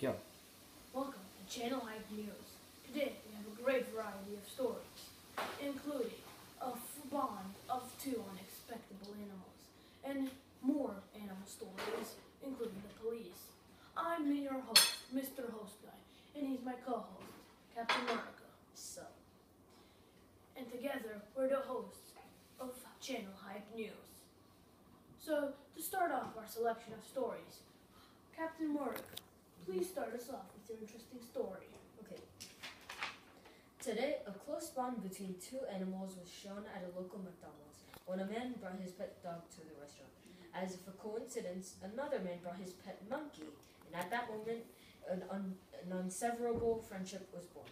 Go. Welcome to Channel Hype News. Today we have a great variety of stories, including a bond of two unexpected animals and more animal stories, including the police. I'm your host, Mr. Host Guy, and he's my co-host, Captain America. So, and together we're the hosts of Channel Hype News. So, to start off our selection of stories, Captain America, please start us off with your interesting story. Okay. Today, a close bond between two animals was shown at a local McDonald's when a man brought his pet dog to the restaurant. As if a coincidence, another man brought his pet monkey, and at that moment, an inseparable friendship was born.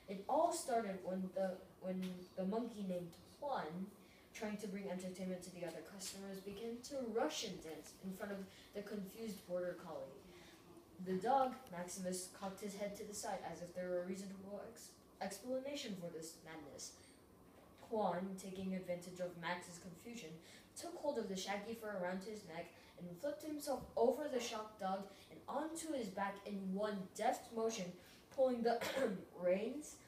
It all started when the monkey named Juan, trying to bring entertainment to the other customers, began to Russian dance in front of the confused border collie. The dog, Maximus, cocked his head to the side as if there were a reasonable explanation for this madness. Juan, taking advantage of Max's confusion, took hold of the shaggy fur around his neck and flipped himself over the shocked dog and onto his back in one deft motion, pulling the reins.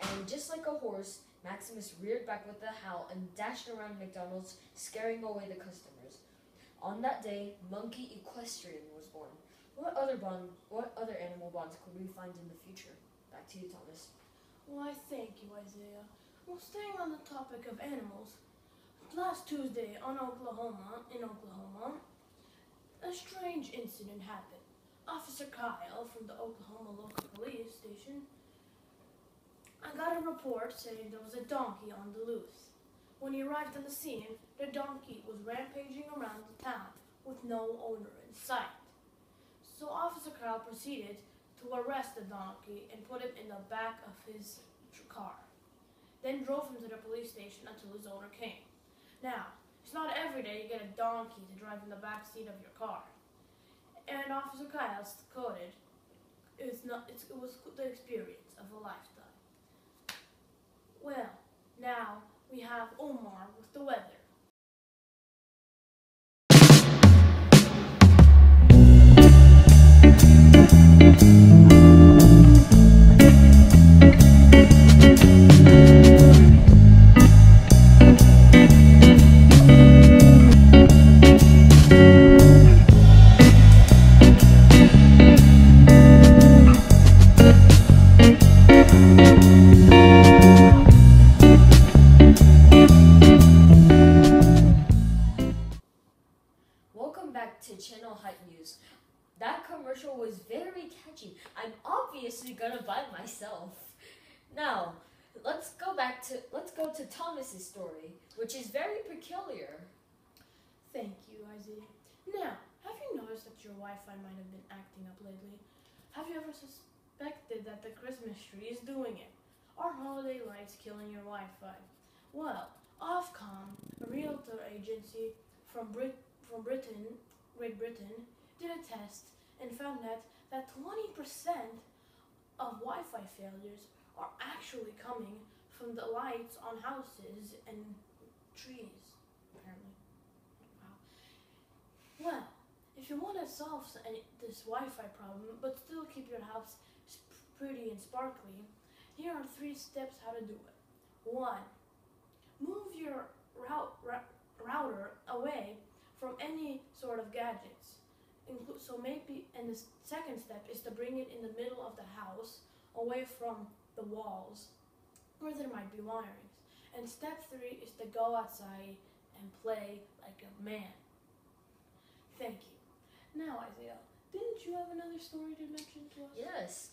And just like a horse, Maximus reared back with a howl and dashed around McDonald's, scaring away the customers. On that day, Monkey Equestrian was born. What other animal bonds could we find in the future? Back to you, Thomas. Why, thank you, Isaiah. Well, staying on the topic of animals, last Tuesday in Oklahoma, a strange incident happened. Officer Kyle from the Oklahoma local police station, I got a report saying there was a donkey on the loose. When he arrived on the scene, the donkey was rampaging around the town with no owner in sight. So Officer Kyle proceeded to arrest the donkey and put him in the back of his car. Then drove him to the police station until his owner came. Now, it's not every day you get a donkey to drive in the back seat of your car. And Officer Kyle quoted, it was the experience of a lifetime. Well, now we have Omar with the weather. Welcome back to Channel Hype News. That commercial was very catchy. I'm obviously gonna buy it myself. Now, let's go to Thomas's story, which is very peculiar. Thank you, Isaiah. Now, have you noticed that your Wi-Fi might have been acting up lately? Have you ever suspected that the Christmas tree is doing it? Are holiday lights killing your Wi-Fi? Well, Ofcom, a realtor agency from Great Britain, did a test and found that 20% of Wi-Fi failures are actually coming from the lights on houses and trees, apparently. Wow. Well, if you want to solve this Wi-Fi problem but still keep your house pretty and sparkly, here are 3 steps how to do it. 1. Move your router away from any sort of gadgets. And the second step is to bring it in the middle of the house, away from the walls, where there might be wirings. And step 3 is to go outside and play like a man. Thank you. Now, Isaiah, didn't you have another story to mention to us? Yes.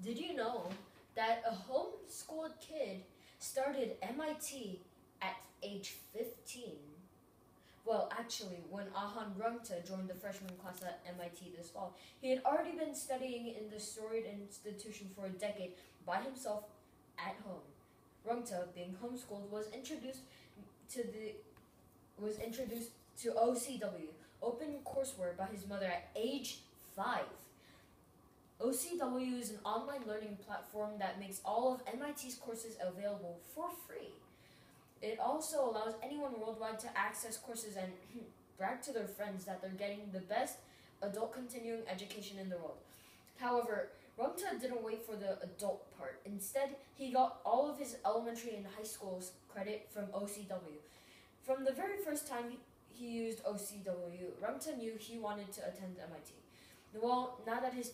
Did you know that a homeschooled kid started MIT at age 15? Well, actually, when Ahan Rungta joined the freshman class at MIT this fall, he had already been studying in the storied institution for a decade by himself at home. Rungta, being homeschooled, was introduced to OCW, open courseware, by his mother at age 5. OCW is an online learning platform that makes all of MIT's courses available for free. It also allows anyone worldwide to access courses and brag to their friends that they're getting the best adult continuing education in the world. However, Rumta didn't wait for the adult part. Instead, he got all of his elementary and high school's credit from OCW. From the very first time he used OCW, Rumta knew he wanted to attend MIT. Well, now that his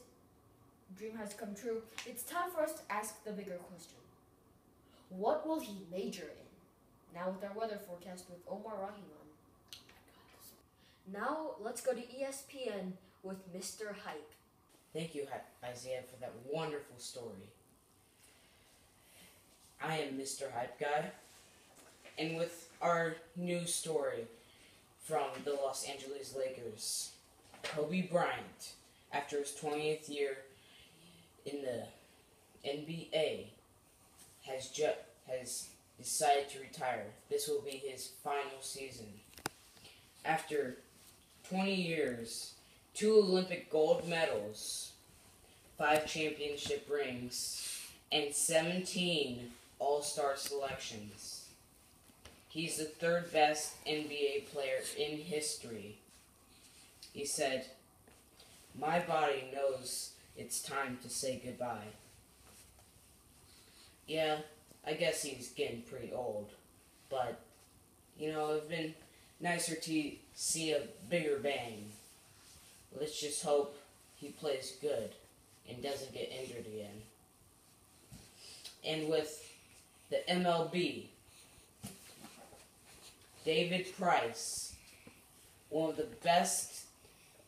dream has come true, it's time for us to ask the bigger question. What will he major in? Now with our weather forecast with Omar Rahiman. Now let's go to ESPN with Mr. Hype. Thank you, Isaiah, for that wonderful story. I am Mr. Hype Guy, and with our new story from the Los Angeles Lakers, Kobe Bryant, after his 20th year in the NBA, has decided to retire. This will be his final season. After 20 years, 2 Olympic gold medals, 5 championship rings, and 17 All-Star selections. He's the 3rd best NBA player in history. He said, "My body knows it's time to say goodbye." Yeah, I guess he's getting pretty old, but, it'd been nicer to see a bigger bang. Let's just hope he plays good and doesn't get injured again. And with the MLB, David Price, one of the best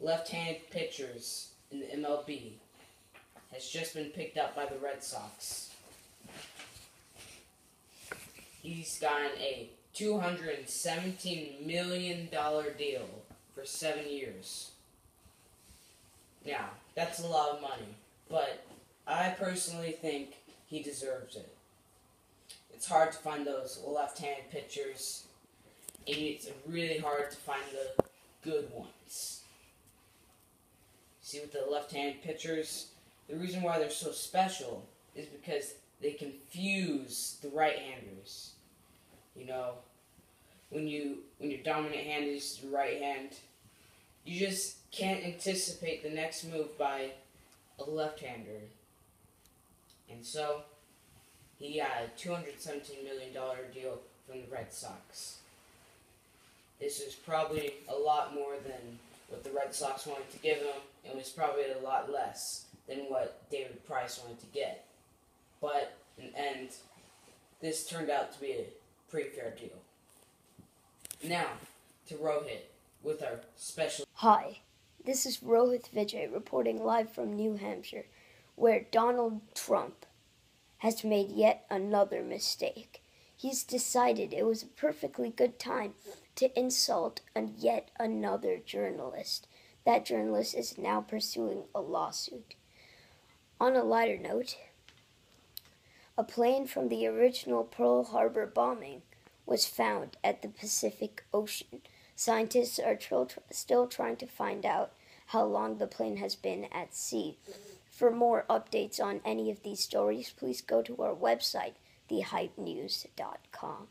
left-handed pitchers in the MLB, has just been picked up by the Red Sox. He's gotten a $217 million deal for 7 years. Now, that's a lot of money, but I personally think he deserves it. It's hard to find those left-handed pitchers, and it's really hard to find the good ones. See, with the left-handed pitchers, the reason why they're so special is because they confuse the right-handers. When your dominant hand is your right hand, you just can't anticipate the next move by a left-hander. And so, he got a $217 million deal from the Red Sox. This is probably a lot more than what the Red Sox wanted to give him, and was probably a lot less than what David Price wanted to get. But, in the end, this turned out to be a pretty fair deal. Now, to Rohit with our special... Hi, this is Rohit Vijay reporting live from New Hampshire, where Donald Trump has made yet another mistake. He's decided it was a perfectly good time to insult yet another journalist. That journalist is now pursuing a lawsuit. On a lighter note, a plane from the original Pearl Harbor bombing was found at the Pacific Ocean. Scientists are still trying to find out how long the plane has been at sea. For more updates on any of these stories, please go to our website, thehypenews.com.